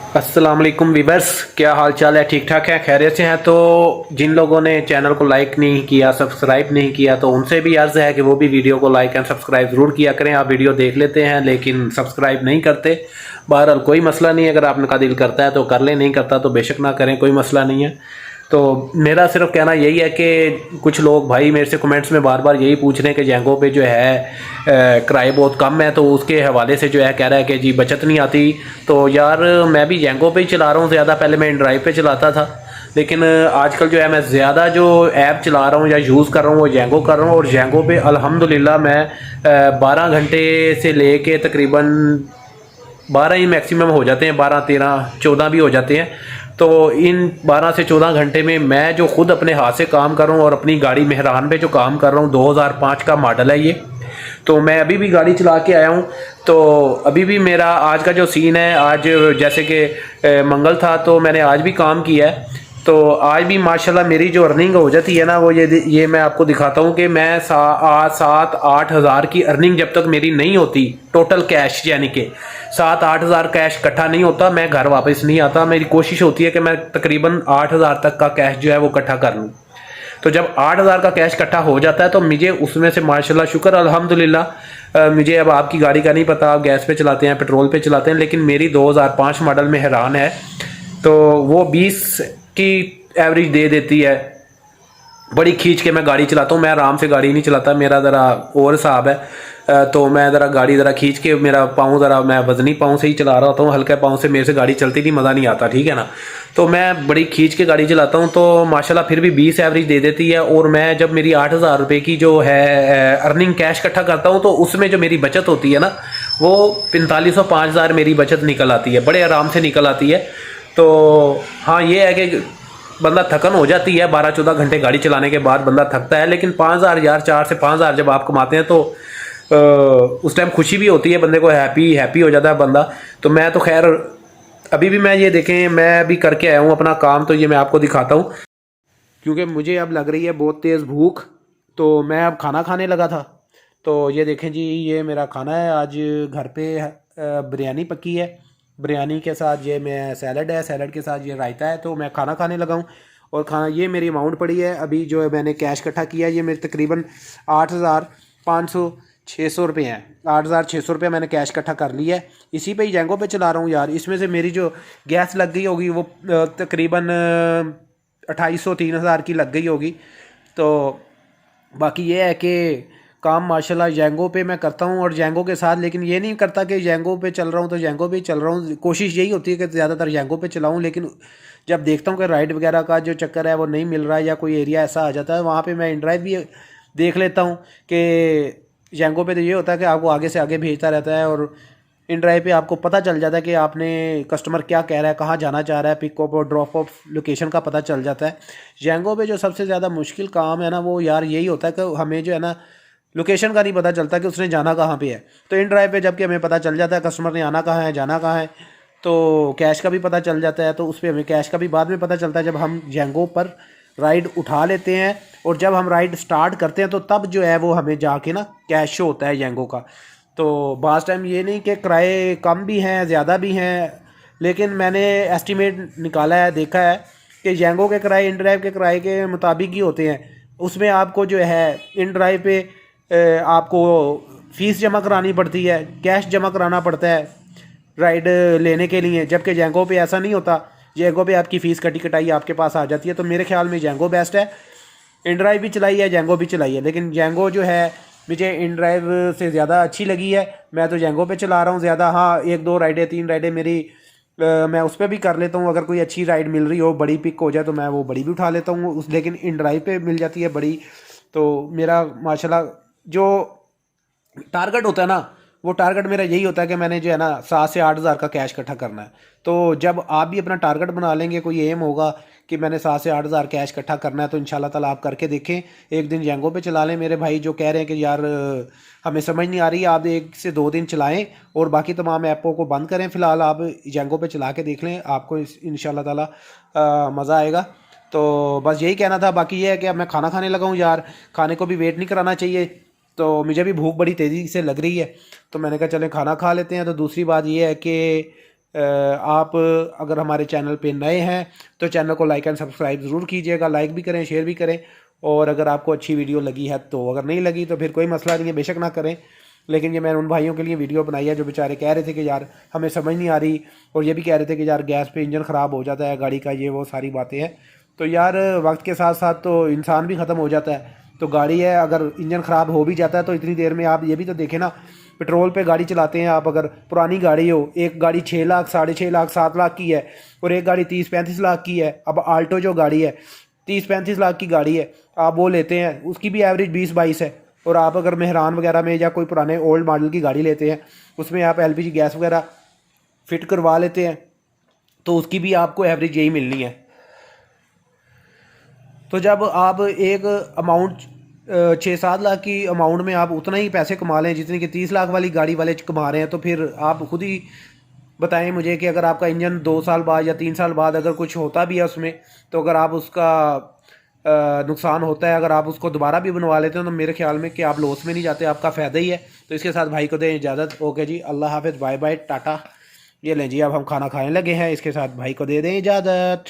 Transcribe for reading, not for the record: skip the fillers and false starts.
अस्सलाम वालेकुम वीवर्स, क्या हाल चाल है? ठीक ठाक है, खैरियत से हैं? तो जिन लोगों ने चैनल को लाइक नहीं किया, सब्सक्राइब नहीं किया, तो उनसे भी अर्ज़ है कि वो भी वीडियो को लाइक एंड सब्सक्राइब ज़रूर किया करें। आप वीडियो देख लेते हैं लेकिन सब्सक्राइब नहीं करते। बहरहाल कोई मसला नहीं है, अगर आपका दिल करता है तो कर लें, नहीं करता तो बेशक ना करें, कोई मसला नहीं है। तो मेरा सिर्फ कहना यही है कि कुछ लोग भाई मेरे से कमेंट्स में बार बार यही पूछ रहे हैं कि जैंगो पे जो है किराए बहुत कम है, तो उसके हवाले से जो है कह रहा है कि जी बचत नहीं आती। तो यार मैं भी जैंगो पे ही चला रहा हूँ ज़्यादा, पहले मैं इनड्राइव पे चलाता था, लेकिन आजकल जो है मैं ज़्यादा जो ऐप चला रहा हूँ या यूज़ कर रहा हूँ वो जैंगो कर रहा हूँ। और जैंगो पे अल्हम्दुलिल्लाह मैं 12 घंटे से ले के तकरीबन 12 ही मैक्सिमम हो जाते हैं, 12 13 14 भी हो जाते हैं। तो इन 12 से 14 घंटे में मैं जो खुद अपने हाथ से काम कर रहा हूँ और अपनी गाड़ी मेहरान पे जो काम कर रहा हूँ, 2005 का मॉडल है ये। तो मैं अभी भी गाड़ी चला के आया हूँ। तो अभी भी मेरा आज का जो सीन है, आज जैसे कि मंगल था तो मैंने आज भी काम किया है। तो आज भी माशाल्लाह मेरी जो अर्निंग हो जाती है ना, वो ये मैं आपको दिखाता हूँ कि मैं 7-8 हज़ार की अर्निंग जब तक मेरी नहीं होती टोटल कैश, यानी कि 7-8 हज़ार कैश इकट्ठा नहीं होता, मैं घर वापस नहीं आता। मेरी कोशिश होती है कि मैं तकरीबन 8 हज़ार तक का कैश जो है वो इकट्ठा कर लूँ। तो जब 8 हज़ार का कैश इकट्ठा हो जाता है तो मुझे उसमें से माशाल्लाह शुक्र अल्हम्दुलिल्लाह, मुझे अब आपकी गाड़ी का नहीं पता, आप गैस पे चलाते हैं पेट्रोल पे चलाते हैं, लेकिन मेरी 2005 मॉडल में हैरान है। तो वो 20 की एवरेज दे देती है। बड़ी खींच के मैं गाड़ी चलाता हूँ, मैं आराम से गाड़ी नहीं चलाता, मेरा ज़रा और हिसाब है। तो मैं ज़रा गाड़ी ज़रा खींच के, मेरा पाँव ज़रा, मैं वजनी पाँव से ही चला रहा होता हूँ, हल्के पाँव से मेरे से गाड़ी चलती नहीं, मज़ा नहीं आता, ठीक है ना। तो मैं बड़ी खींच के गाड़ी चलाता हूँ, तो माशाल्लाह फिर भी 20 एवरेज दे देती है। और मैं जब मेरी 8 हज़ार रुपये की जो है अर्निंग कैश इकट्ठा करता हूँ, तो उसमें जो मेरी बचत होती है ना, वो 4500 5000 मेरी बचत निकल आती है, बड़े आराम से निकल आती है। तो हाँ, ये है कि बंदा थकन हो जाती है, 12-14 घंटे गाड़ी चलाने के बाद बंदा थकता है, लेकिन 5000 यार, 4 से 5000 जब आप कमाते हैं तो उस टाइम खुशी भी होती है, बंदे को हैप्पी हैप्पी हो जाता है बंदा। तो मैं तो खैर अभी भी, मैं ये देखें, मैं अभी करके आया हूँ अपना काम, तो ये मैं आपको दिखाता हूँ क्योंकि मुझे अब लग रही है बहुत तेज़ भूख। तो मैं अब खाना खाने लगा था। तो ये देखें जी, ये मेरा खाना है आज घर पे। बिरयानी पकी है, बिरयानी के साथ ये मैं सैलड है, सैलड के साथ ये रायता है। तो मैं खाना खाने लगा हूँ। और खाना, ये मेरी अमाउंट पड़ी है अभी जो है मैंने कैश इकट्ठा किया है, ये मेरे तकरीबन 8500-600 रुपये हैं। 8600 रुपये मैंने कैश इकट्ठा कर लिया है। इसी पे ही जैंगो पे चला रहा हूँ यार। इसमें से मेरी जो गैस लग गई होगी वो तकरीबन 2800-3000 की लग गई होगी। तो बाकी ये है कि काम माशाल्लाह जैंगो पे मैं करता हूँ, और जैंगो के साथ, लेकिन ये नहीं करता कि जैंगो पे चल रहा हूँ तो जैंगो पे ही चल रहा हूँ। कोशिश यही होती है कि ज़्यादातर जैंगो पे चलाऊँ, लेकिन जब देखता हूँ कि राइड वगैरह का जो चक्कर है वो नहीं मिल रहा है, या कोई एरिया ऐसा आ जाता है, वहाँ पे मैं इनड्राइव भी देख लेता हूँ। कि जैंगो पे तो ये होता है कि आपको आगे से आगे भेजता रहता है, और इन ड्राइव पे आपको पता चल जाता है कि आपने कस्टमर क्या कह रहा है, कहाँ जाना चाह रहा है, पिकअप और ड्रॉप ऑफ लोकेशन का पता चल जाता है। जैंगो पे जो सबसे ज़्यादा मुश्किल काम है ना, वो यार यही होता है कि हमें जो है ना, लोकेशन का नहीं पता चलता कि उसने जाना कहाँ पे है। तो इन ड्राइव पे जबकि हमें पता चल जाता है कस्टमर ने आना कहाँ है, जाना कहाँ है, तो कैश का भी पता चल जाता है। तो उस पर हमें कैश का भी बाद में पता चलता है जब हम जैंगो पर राइड उठा लेते हैं। और जब हम राइड स्टार्ट करते हैं तो तब जो है वो हमें जाके ना कैश शो होता है जैंगो का। तो बास टाइम ये नहीं कि किराए कम भी हैं ज़्यादा भी हैं, लेकिन मैंने एस्टिमेट निकाला है, देखा है कि जैंगो के किराए इन ड्राइव के किराए के मुताबिक ही होते हैं। उसमें आपको जो है इन ड्राइव पे आपको फ़ीस जमा करानी पड़ती है, कैश जमा कराना पड़ता है राइड लेने के लिए, जबकि जैंगो पे ऐसा नहीं होता। जैंगो पे आपकी फ़ीस कटी कटाई आपके पास आ जाती है। तो मेरे ख्याल में जैंगो बेस्ट है। इन ड्राइव भी चलाई है, जैंगो भी चलाई है, लेकिन जैंगो जो है मुझे इन ड्राइव से ज़्यादा अच्छी लगी है। मैं तो जैंगो पे चला रहा हूँ ज़्यादा। हाँ, 1-2 राइडें 3 राइडें मेरी मैं उस पर भी कर लेता हूँ। अगर कोई अच्छी राइड मिल रही हो, बड़ी पिक हो जाए, तो मैं वो बड़ी भी उठा लेता हूँ लेकिन इन ड्राइव पे मिल जाती है बड़ी। तो मेरा माशाल्लाह जो टारगेट होता है ना, वो टारगेट मेरा यही होता है कि मैंने जो है ना 7 से 8 हज़ार का कैश इकट्ठा करना है। तो जब आप भी अपना टारगेट बना लेंगे, कोई एम होगा कि मैंने 7 से 8 हज़ार कैश इकट्ठा करना है, तो इंशाल्लाह ताला आप करके देखें। एक दिन जैंगो पे चला लें। मेरे भाई जो कह रहे हैं कि यार हमें समझ नहीं आ रही, आप 1 से 2 दिन चलाएं और बाकी तमाम ऐपों को बंद करें। फ़िलहाल आप जैंगो पे चला के देख लें, आपको इंशाल्लाह ताला मज़ा आएगा। तो बस यही कहना था। बाकी ये है कि अब मैं खाना खाने लगा हूँ यार, खाने को भी वेट नहीं कराना चाहिए। तो मुझे भी भूख बड़ी तेज़ी से लग रही है, तो मैंने कहा चलें खाना खा लेते हैं। तो दूसरी बात ये है कि आप अगर हमारे चैनल पे नए हैं तो चैनल को लाइक एंड सब्सक्राइब ज़रूर कीजिएगा, लाइक भी करें, शेयर भी करें। और अगर आपको अच्छी वीडियो लगी है तो, अगर नहीं लगी तो फिर कोई मसला नहीं है, बेशक ना करें। लेकिन ये मैंने उन भाइयों के लिए वीडियो बनाई है जो बेचारे कह रहे थे कि यार हमें समझ नहीं आ रही, और ये भी कह रहे थे कि यार गैस पे इंजन ख़राब हो जाता है गाड़ी का, ये वो सारी बातें हैं। तो यार वक्त के साथ साथ तो इंसान भी ख़त्म हो जाता है। तो गाड़ी है, अगर इंजन ख़राब हो भी जाता है तो इतनी देर में आप ये भी तो देखें ना, पेट्रोल पे गाड़ी चलाते हैं आप, अगर पुरानी गाड़ी हो, एक गाड़ी 6 लाख, 6.5 लाख, 7 लाख की है, और एक गाड़ी 30-35 लाख की है। अब आल्टो जो गाड़ी है 30-35 लाख की गाड़ी है, आप वो लेते हैं, उसकी भी एवरेज 20-22 है। और आप अगर मेहरान वगैरह में या कोई पुराने ओल्ड मॉडल की गाड़ी लेते हैं, उसमें आप एलपीजी गैस वगैरह फिट करवा लेते हैं, तो उसकी भी आपको एवरेज यही मिलनी है। तो जब आप एक अमाउंट 6-7 लाख की अमाउंट में आप उतना ही पैसे कमा लें जितनी कि 30 लाख वाली गाड़ी वाले कमा रहे हैं, तो फिर आप खुद ही बताएं मुझे कि अगर आपका इंजन 2 साल बाद या 3 साल बाद अगर कुछ होता भी है उसमें, तो अगर आप उसका नुकसान होता है, अगर आप उसको दोबारा भी बनवा लेते हैं, तो मेरे ख्याल में कि आप लॉस में नहीं जाते, आपका फ़ायदा ही है। तो इसके साथ भाई को दें इजाज़त। ओके जी, अल्लाह हाफिज़, बाय बाय, टाटा। ये लें जी, अब हम खाना खाने लगे हैं, इसके साथ भाई को दे दें इजाज़त।